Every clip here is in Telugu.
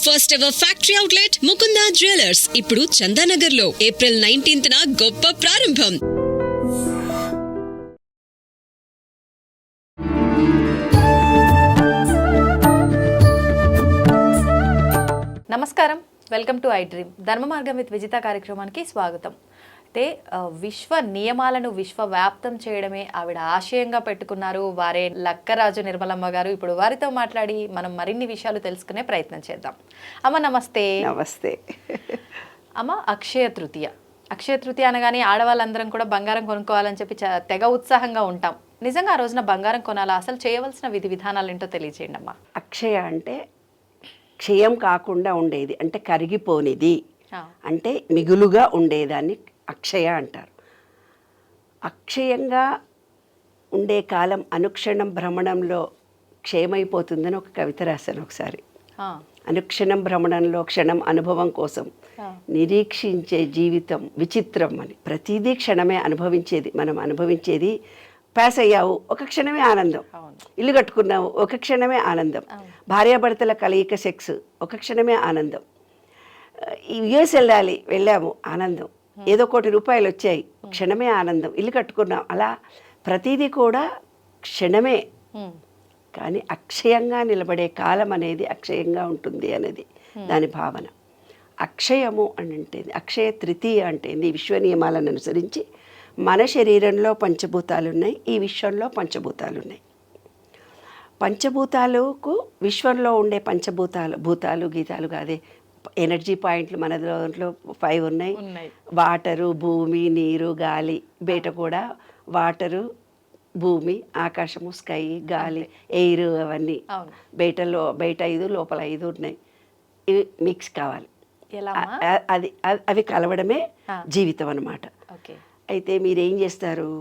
First ever factory outlet Mukunda jewellers ఇప్పుడు చందానగర్ లో ఏప్రిల్ 19th గొప్ప ప్రారంభం. నమస్కారం, వెల్కమ్ టు ఐ డ్రీమ్. ధర్మ మార్గం విత్ విజిత కార్యక్రమానికి స్వాగతం. అయితే విశ్వ నియమాలను విశ్వవ్యాప్తం చేయడమే ఆవిడ ఆశయంగా పెట్టుకున్నారు వారే లక్కరాజు నిర్మలమ్మ గారు. ఇప్పుడు వారితో మాట్లాడి మనం మరిన్ని విషయాలు తెలుసుకునే ప్రయత్నం చేద్దాం. అమ్మ నమస్తే. నమస్తే అమ్మ, అక్షయ తృతీయ. అక్షయ తృతీయ అనగానే ఆడవాళ్ళందరం కూడా బంగారం కొనుక్కోవాలని చెప్పి తెగ ఉత్సాహంగా ఉంటాం. నిజంగా ఆ రోజున బంగారం కొనాలా? అసలు చేయవలసిన విధి విధానాలు ఏంటో తెలియజేయండి అమ్మా. అక్షయ అంటే క్షయం కాకుండా ఉండేది, అంటే కరిగిపోనిది, అంటే మిగులుగా ఉండేదాన్ని అక్షయ అంటారు. అక్షయంగా ఉండే కాలం అనుక్షణం భ్రమణంలో క్షయమైపోతుందని ఒక కవిత రాశాను ఒకసారి. అనుక్షణం భ్రమణంలో క్షణం అనుభవం కోసం నిరీక్షించే జీవితం విచిత్రం అని. ప్రతిదీ క్షణమే అనుభవించేది. మనం అనుభవించేది పాస్ అయ్యావు, ఒక క్షణమే ఆనందం. ఇల్లు కట్టుకున్నావు, ఒక క్షణమే ఆనందం. భార్యాభర్తల కలయిక సెక్స్, ఒక క్షణమే ఆనందం. యుఎస్ వెళ్ళాము, ఆనందం. ఏదో ₹1,00,00,000 వచ్చాయి, క్షణమే ఆనందం. ఇల్లు కట్టుకున్నాం. అలా ప్రతిదీ కూడా క్షణమే. కానీ అక్షయంగా నిలబడే కాలం అనేది అక్షయంగా ఉంటుంది అనేది దాని భావన. అక్షయము అని అంటే అక్షయ తృతీయ అంటే విశ్వ నియమాలను అనుసరించి మన శరీరంలో పంచభూతాలు ఉన్నాయి, ఈ విశ్వంలో పంచభూతాలు ఉన్నాయి. పంచభూతాలకు విశ్వంలో ఉండే భూతాలు గీతాలు కాదే ఎనర్జీ పాయింట్లు మన దాంట్లో 5 ఉన్నాయి. వాటరు, భూమి, నీరు, గాలి. బయట కూడా వాటరు, భూమి, ఆకాశము, స్కై, గాలి, ఎయిర్, అవన్నీ బయట 5 లోపల 5 ఉన్నాయి. ఇవి మిక్స్ కావాలి. అవి కలవడమే జీవితం అన్నమాట. అయితే మీరేం చేస్తారు?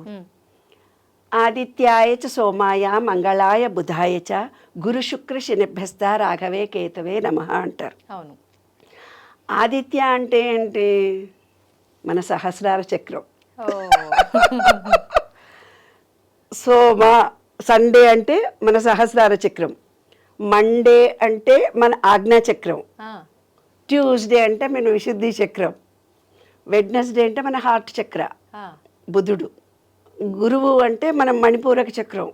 ఆదిత్యాయ చ సోమాయ మంగళాయ బుధాయ చ గురు శుక్ర శనిభ్యస్త రాఘవే కేతవే నమః అంటారు. అవును. ఆదిత్య అంటే ఏంటి? మన సహస్రార చక్రం. సోమ సండే అంటే మన సహస్రార చక్రం. మండే అంటే మన ఆజ్ఞా చక్రం. ట్యూస్డే అంటే మన విశుద్ధి చక్రం. వెడ్నెస్డే అంటే మన హార్ట్ చక్ర, బుధుడు. గురువు అంటే మన మణిపూరక చక్రం,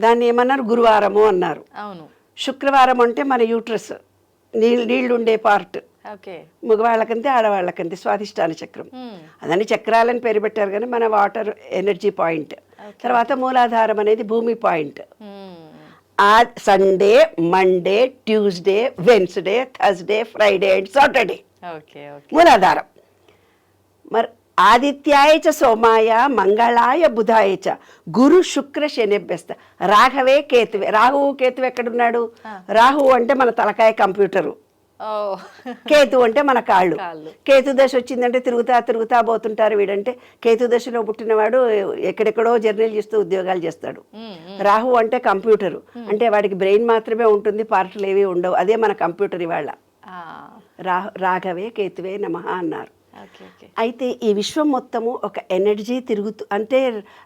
దాన్ని ఏమన్నారు? గురువారము అన్నారు. శుక్రవారం అంటే మన యూట్రస్, నీళ్ళు ఉండే పార్ట్. మగవాళ్ళకంతే ఆడవాళ్ళకంతే స్వాధిష్టాన చక్రం. అదని చక్రాలని పేరు పెట్టారు కానీ మన వాటర్ ఎనర్జీ పాయింట్. తర్వాత మూలాధారం అనేది భూమి point. Sunday, Monday, Tuesday, Wednesday, Thursday, Friday and Saturday మూలాధారం. మరి ఆదిత్యాయ చ సోమాయ మంగళాయ బుధాయ చ గురు శుక్ర శనిభ్యస్త రాఘవే కేతువే. రాహువు కేతువు ఎక్కడున్నాడు? రాహువు అంటే మన తలకాయ కంప్యూటరు, కేతు అంటే మన కాళ్ళు. కేతు దశ వచ్చిందంటే తిరుగుతా పోతుంటారు. వీడంటే కేతు దశలో పుట్టినవాడు ఎక్కడెక్కడో జర్నీలు చేస్తూ ఉద్యోగాలు చేస్తాడు. రాహు అంటే కంప్యూటరు, అంటే వాడికి బ్రెయిన్ మాత్రమే ఉంటుంది, పార్ట్లు ఏవి ఉండవు. అదే మన కంప్యూటర్. ఇవాళ రాఘవే కేతువే నమః అన్నారు. అయితే ఈ విశ్వం మొత్తము ఒక ఎనర్జీ తిరుగుతూ, అంటే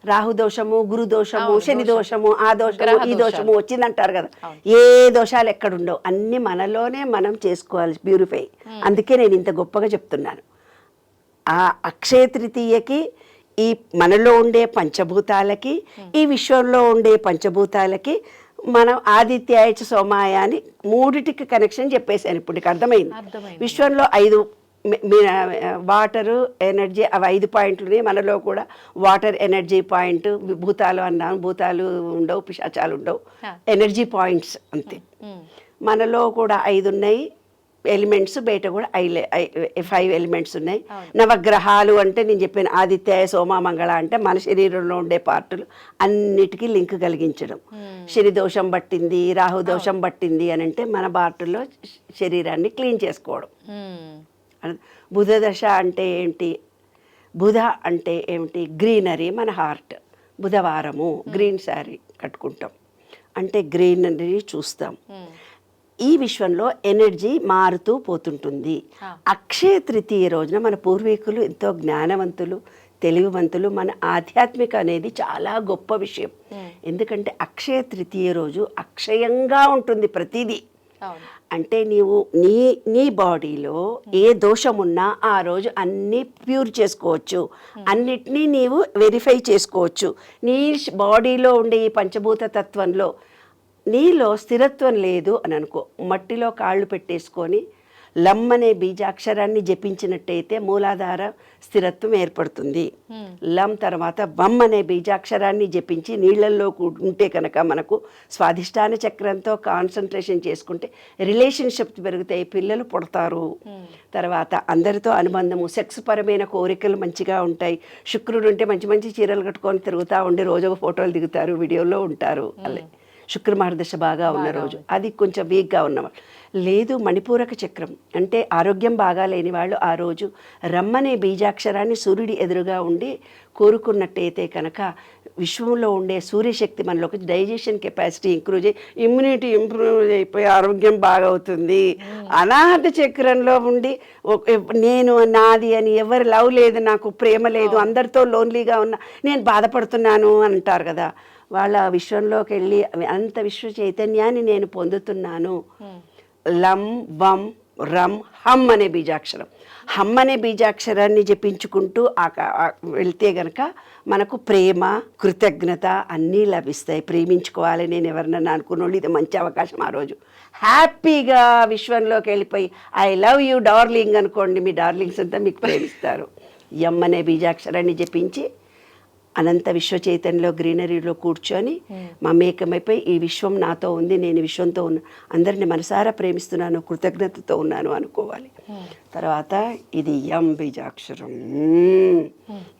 రాహు దోషము, గురు దోషము, శని దోషము, ఆ దోషము, ఈ దోషము వచ్చిందంటారు కదా. ఏ దోషాలు ఎక్కడుండవు, అన్ని మనలోనే మనం చేసుకోవాలి, ప్యూరిఫై. అందుకే నేను ఇంత గొప్పగా చెప్తున్నాను. ఆ అక్షయ తృతీయకి ఈ మనలో ఉండే పంచభూతాలకి, ఈ విశ్వంలో ఉండే పంచభూతాలకి మనం ఆదిత్యాయ చ సోమాయ అని మూడిటికి కనెక్షన్ చెప్పేశాను. ఇప్పుడు నీకు అర్థమైంది. విశ్వంలో 5 వాటరు ఎనర్జీ, అవి 5 పాయింట్లు. మనలో కూడా వాటర్ ఎనర్జీ పాయింట్. భూతాలు అన్నాను, భూతాలు ఉండవు, పిశాచాలు ఉండవు, ఎనర్జీ పాయింట్స్ అంతే. మనలో కూడా 5 ఉన్నాయి ఎలిమెంట్స్, బయట కూడా 5 ఎలిమెంట్స్ ఉన్నాయి. నవగ్రహాలు అంటే నేను చెప్పిన ఆదిత్యాయ సోమ మంగళ అంటే మన శరీరంలో ఉండే పార్టులు అన్నిటికీ లింక్ కలిగించడం. శని దోషం పట్టింది, రాహు దోషం పట్టింది అని అంటే మన పార్టుల్లో శరీరాన్ని క్లీన్ చేసుకోవడం. బుధ దశ అంటే ఏంటి? బుధ అంటే ఏమిటి? గ్రీనరీ, మన హార్ట్. బుధవారము గ్రీన్ శారీ కట్టుకుంటాం, అంటే గ్రీనరీ చూస్తాం. ఈ విశ్వంలో ఎనర్జీ మారుతూ పోతుంటుంది. అక్షయ తృతీయ రోజున మన పూర్వీకులు ఎంతో జ్ఞానవంతులు, తెలివివంతులు. మన ఆధ్యాత్మిక అనేది చాలా గొప్ప విషయం. ఎందుకంటే అక్షయ తృతీయ రోజు అక్షయంగా ఉంటుంది ప్రతిదీ. అంటే నీవు నీ బాడీలో ఏ దోషం ఉన్నా ఆ రోజు అన్నీ ప్యూర్ చేసుకోవచ్చు, అన్నిటినీ నీవు వెరిఫై చేసుకోవచ్చు. నీ బాడీలో ఉండే ఈ పంచభూత తత్వంలో నీలో స్థిరత్వం లేదు అని అనుకో, మట్టిలో కాళ్ళు పెట్టేసుకొని లం అనే బీజాక్షరాన్ని జపించినట్టయితే మూలాధార స్థిరత్వం ఏర్పడుతుంది. లం తర్వాత వమ్ అనే బీజాక్షరాన్ని జపించి నీళ్లలో ఉంటే కనుక మనకు స్వాధిష్టాన చక్రంతో కాన్సన్ట్రేషన్ చేసుకుంటే రిలేషన్షిప్ పెరుగుతాయి, పిల్లలు పుడతారు. తర్వాత అందరితో అనుబంధము, సెక్స్ పరమైన కోరికలు మంచిగా ఉంటాయి. శుక్రుడు ఉంటే మంచి మంచి చీరలు కట్టుకొని తిరుగుతూ ఉండి రోజు ఒక ఫోటోలు దిగుతారు, వీడియోలో ఉంటారు. అలా శుక్ర మహర్దశ బాగా ఉన్న రోజు, అది కొంచెం వీక్గా ఉన్నవాళ్ళు. లేదు మణిపూరక చక్రం అంటే ఆరోగ్యం బాగా లేని వాళ్ళు ఆ రోజు రమ్మనే బీజాక్షరాన్ని సూర్యుడి ఎదురుగా ఉండి కోరుకున్నట్టయితే కనుక విశ్వంలో ఉండే సూర్యశక్తి మనలోకి డైజెషన్ కెపాసిటీ ఇంప్రూవ్ చేయి, ఇమ్యూనిటీ ఇంప్రూవ్ అయిపోయి ఆరోగ్యం బాగా అవుతుంది. అనాహత చక్రంలో ఉండి నేను నాది అని ఎవరు లవ్ లేదు, నాకు ప్రేమ లేదు, అందరితో లోన్లీగా ఉన్నా, నేను బాధపడుతున్నాను అంటారు కదా, వాళ్ళ విశ్వంలోకి వెళ్ళి అంత విశ్వ చైతన్యాన్ని నేను పొందుతున్నాను. లం వం రం హమ్ అనే బీజాక్షరం, హమ్ అనే బీజాక్షరాన్ని జపించుకుంటూ వెళ్తే గనక మనకు ప్రేమ కృతజ్ఞత అన్నీ లభిస్తాయి. ప్రేమించుకోవాలి నేను ఎవరినన్నా అనుకున్నోళ్ళు ఇది మంచి అవకాశం. ఆ రోజు హ్యాపీగా విశ్వంలోకి వెళ్ళిపోయి ఐ లవ్ యూ డార్లింగ్ అనుకోండి, మీ డార్లింగ్స్ అంతా మీకు ప్రేమిస్తారు. ఎం అనే బీజాక్షరాన్ని జపించి అనంత విశ్వ చైతన్యంలో గ్రీనరీలో కూర్చొని మమేకమైపోయి ఈ విశ్వం నాతో ఉంది, నేను విశ్వంతో ఉన్నా, అందరిని మనసారా ప్రేమిస్తున్నాను, కృతజ్ఞతతో ఉన్నాను అనుకోవాలి. తర్వాత ఇది యం బీజాక్షరం,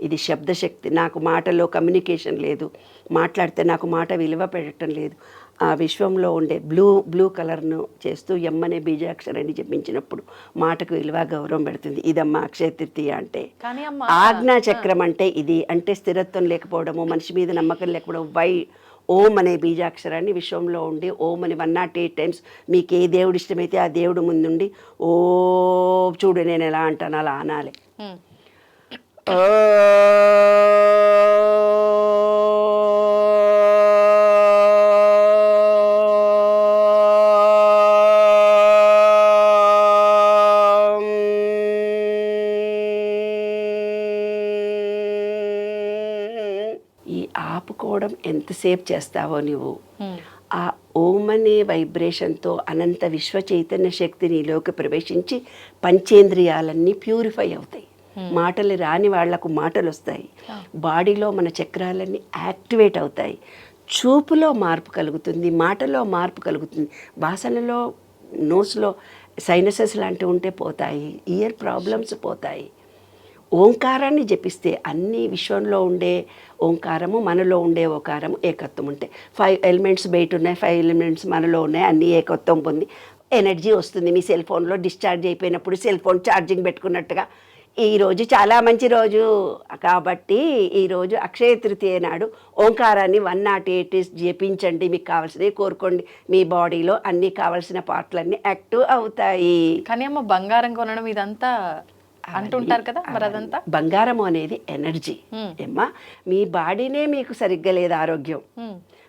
ఇది శబ్దశక్తి. నాకు మాటలో కమ్యూనికేషన్ లేదు, మాట్లాడితే నాకు మాట విలువ పెట్టడం లేదు. ఆ విశ్వంలో ఉండే బ్లూ కలర్ను చేస్తూ ఎమ్మనే బీజాక్షరాన్ని జపించినప్పుడు మాటకు విలువ గౌరవం పెడుతుంది. ఇదమ్మా అక్షయ తృతీయ అంటే. ఆజ్ఞా చక్రం అంటే ఇది, అంటే స్థిరత్వం లేకపోవడము, మనిషి మీద నమ్మకం లేకపోవడం. ఓం అనే బీజాక్షరాన్ని విశ్వంలో ఉండి ఓం అని 108 టైమ్స్ మీకు ఏ దేవుడు ఇష్టమైతే ఆ దేవుడు ముందుండి ఓ చూడు నేను ఎలా అంటాను అలా అనాలి. ఈ ఆపుకోవడం ఎంతసేపు చేస్తావో నువ్వు, ఆ ఓం అనే వైబ్రేషన్తో అనంత విశ్వ చైతన్య శక్తి నీలోకి ప్రవేశించి పంచేంద్రియాలన్నీ ప్యూరిఫై అవుతాయి. మాటలు రాని వాళ్లకు మాటలు వస్తాయి, బాడీలో మన చక్రాలన్నీ యాక్టివేట్ అవుతాయి, చూపులో మార్పు కలుగుతుంది, మాటలో మార్పు కలుగుతుంది, వాసనలో నోస్లో సైనసెస్ లాంటివి ఉంటే పోతాయి, ఇయర్ ప్రాబ్లమ్స్ పోతాయి. ఓంకారాన్ని జపిస్తే అన్ని విశ్వంలో ఉండే ఓంకారము మనలో ఉండే ఓంకారము ఏకత్వం ఉంటాయి. 5 ఎలిమెంట్స్ బయట ఉన్నాయి, 5 ఎలిమెంట్స్ మనలో ఉన్నాయి, అన్నీ ఏకత్వం పొంది ఎనర్జీ వస్తుంది. మీ సెల్ ఫోన్లో డిశ్చార్జ్ అయిపోయినప్పుడు సెల్ ఫోన్ ఛార్జింగ్ పెట్టుకున్నట్టుగా ఈరోజు చాలా మంచి రోజు కాబట్టి ఈరోజు అక్షయ తృతీయ నాడు ఓంకారాన్ని 108 జపించండి, మీకు కావాల్సినవి కోరుకోండి, మీ బాడీలో అన్ని కావాల్సిన పార్ట్లన్నీ యాక్టివ్ అవుతాయి. కానీ అమ్మ బంగారం కొనడం ఇదంతా అంటుంటారు కదా, మరి అదంతా బంగారం అనేది ఎనర్జీ ఏమ్మా. మీ బాడీనే మీకు సరిగ్గా లేదు ఆరోగ్యం,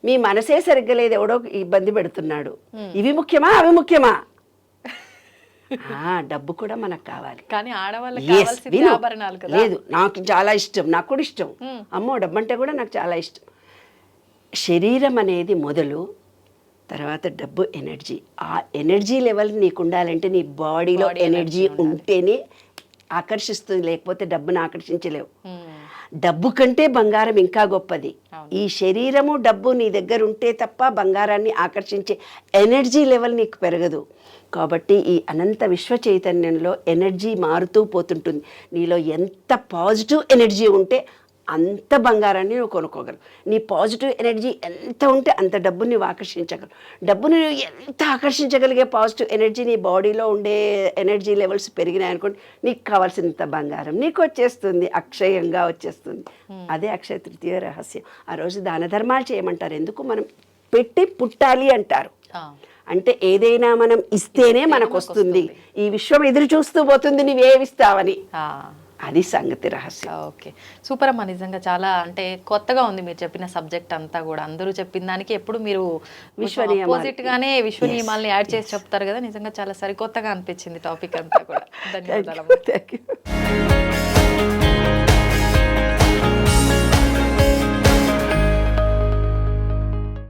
మీ మనసే సరిగ్గా లేదు, ఎవడో ఇబ్బంది పెడుతున్నాడు. ఇవి ముఖ్యమా అవి ముఖ్యమా? డబ్బు కూడా మనకు కావాలి, కానీ ఆడవాళ్ళకి ఆభరణాలు కదా. లేదు నాకు చాలా ఇష్టం, నాకు కూడా ఇష్టం, అమ్మో డబ్బు అంటే కూడా నాకు చాలా ఇష్టం. శరీరం అనేది మొదలు, తర్వాత డబ్బు ఎనర్జీ. ఆ ఎనర్జీ లెవెల్ నీకు ఉండాలంటే నీ బాడీలో ఎనర్జీ ఉంటేనే ఆకర్షిస్తుంది, లేకపోతే డబ్బును ఆకర్షించలేవు. డబ్బు కంటే బంగారం ఇంకా గొప్పది. ఈ శరీరము డబ్బు నీ దగ్గర ఉంటే తప్ప బంగారాన్ని ఆకర్షించే ఎనర్జీ లెవెల్ నీకు పెరగదు. కాబట్టి ఈ అనంత విశ్వ చైతన్యంలో ఎనర్జీ మారుతూ పోతుంటుంది. నీలో ఎంత పాజిటివ్ ఎనర్జీ ఉంటే అంత బంగారాన్ని నువ్వు కొనుక్కోగలవు. నీ పాజిటివ్ ఎనర్జీ ఎంత ఉంటే అంత డబ్బుని నువ్వు ఆకర్షించగలవు. డబ్బుని నువ్వు ఎంత ఆకర్షించగలిగే పాజిటివ్ ఎనర్జీ నీ బాడీలో ఉండే ఎనర్జీ లెవెల్స్ పెరిగినాయి అనుకోండి, నీకు కావాల్సినంత బంగారం నీకు వచ్చేస్తుంది, అక్షయంగా వచ్చేస్తుంది. అదే అక్షయ తృతీయ రహస్యం. ఆ రోజు దాన ధర్మాలు చేయమంటారు. ఎందుకు? మనం పెట్టి పుట్టాలి అంటారు. అంటే ఏదైనా మనం ఇస్తేనే మనకు వస్తుంది. ఈ విశ్వం ఎదురు చూస్తూ పోతుంది నువ్వేమిస్తావని. అది సంగతి రహస్యం. ఓకే, సూపర్ అమ్మా. నిజంగా చాలా అంటే కొత్తగా ఉంది మీరు చెప్పిన సబ్జెక్ట్ అంతా కూడా. అందరూ చెప్పిన దానికి ఎప్పుడు మీరు ఆపోజిట్ గానే విశ్వ నియమాలని యాడ్ చేసి చెప్తారు కదా, నిజంగా చాలా సరికొత్తగా అనిపించింది టాపిక్ అంతా కూడా. ధన్యవాదాలు. Thank you.